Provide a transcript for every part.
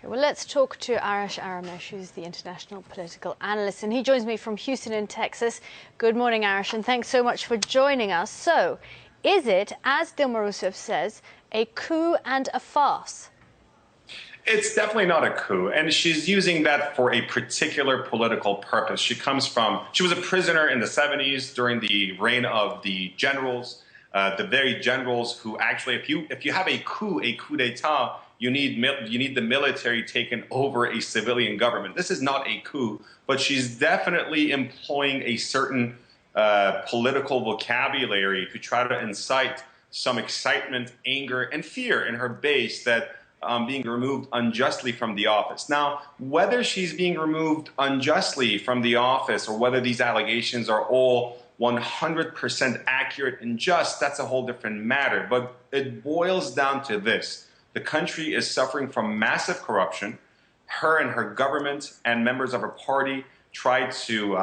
Well, let's talk to Arash Aramesh, who's the international political analyst, and he joins me from Houston in Texas. Good morning, Arash, and thanks so much for joining us. So, is it, as Dilma Rousseff says, a coup and a farce? It's definitely not a coup, and she's using that for a particular political purpose. She was a prisoner in the 70s during the reign of the generals, the very generals who actually, if you have a coup d'etat, you need the military taken over a civilian government. This is not a coup, but she's definitely employing a certain political vocabulary to try to incite some excitement, anger, and fear in her base that being removed unjustly from the office. Now, whether she's being removed unjustly from the office or whether these allegations are all 100% accurate and just, that's a whole different matter. But it boils down to this. The country is suffering from massive corruption. Her and her government and members of her party tried to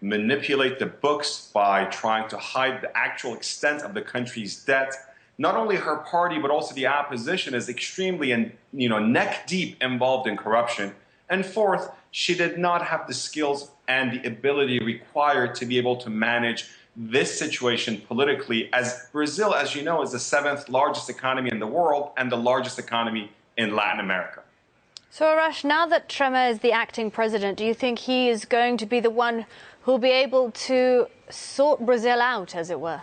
manipulate the books by trying to hide the actual extent of the country's debt. Not only her party, but also the opposition is extremely, neck deep involved in corruption. And fourth, she did not have the skills and the ability required to be able to manage this situation politically, as Brazil, as you know, is the 7th largest economy in the world and the largest economy in Latin America. So, Arash, now that Temer is the acting president, do you think he is going to be the one who'll be able to sort Brazil out, as it were?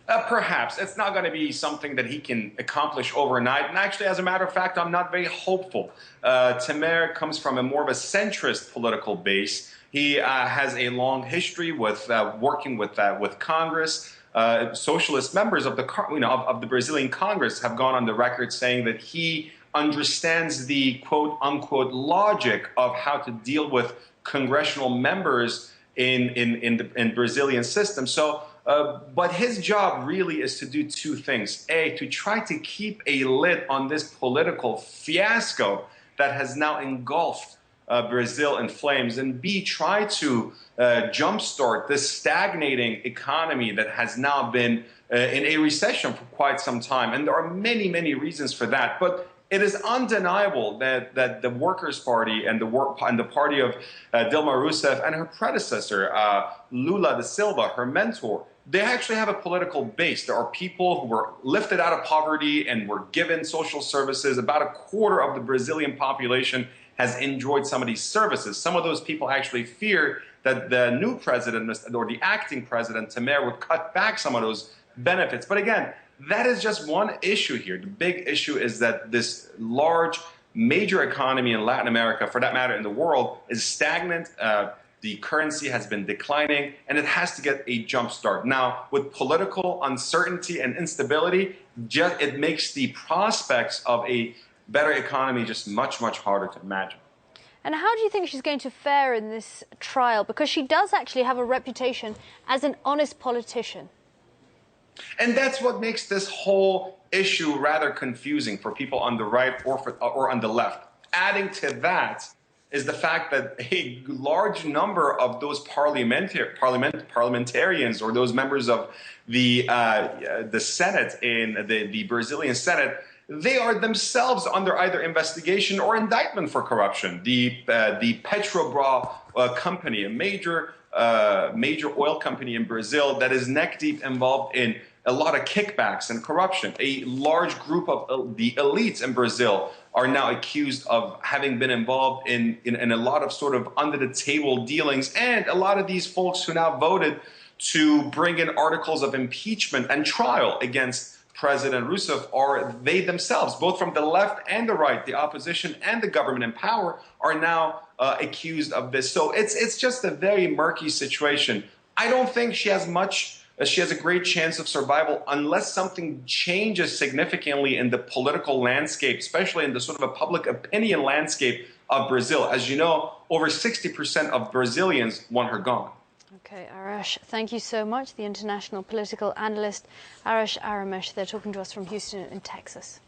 Perhaps. It's not going to be something that he can accomplish overnight. And actually, as a matter of fact, I'm not very hopeful. Temer comes from a more of a centrist political base. He has a long history with working with Congress. Socialist members of the Brazilian Congress have gone on the record saying that he understands the quote-unquote logic of how to deal with congressional members in Brazilian system. So, but his job really is to do two things. A, to try to keep a lid on this political fiasco that has now engulfed Brazil in flames, and B, try to jumpstart this stagnating economy that has now been in a recession for quite some time. And there are many, many reasons for that. But it is undeniable that the Workers' Party and the party of Dilma Rousseff and her predecessor, Lula da Silva, her mentor, they actually have a political base. There are people who were lifted out of poverty and were given social services. About a quarter of the Brazilian population has enjoyed some of these services. Some of those people actually fear that the new president or the acting president, Temer, would cut back some of those benefits. But again, that is just one issue here. The big issue is that this large, major economy in Latin America, for that matter in the world, is stagnant. The currency has been declining, and it has to get a jump start. Now, with political uncertainty and instability, it makes the prospects of a better economy just much, much harder to imagine. And how do you think she's going to fare in this trial? Because she does actually have a reputation as an honest politician. And that's what makes this whole issue rather confusing for people on the right or on the left. Adding to that is the fact that a large number of those parliamentarians or those members of the Senate in the Brazilian Senate, they are themselves under either investigation or indictment for corruption. The Petrobras company, a major oil company in Brazil that is neck deep involved in a lot of kickbacks and corruption. A large group of the elites in Brazil are now accused of having been involved in a lot of sort of under the table dealings. And a lot of these folks who now voted to bring in articles of impeachment and trial against President Rousseff are they themselves, both from the left and the right, the opposition and the government in power, are now accused of this. So it's just a very murky situation. I don't think she has a great chance of survival unless something changes significantly in the political landscape, especially in the sort of a public opinion landscape of Brazil. As you know, over 60% of Brazilians want her gone. Okay, Arash, thank you so much. The international political analyst, Arash Aramesh, they're talking to us from Houston in Texas.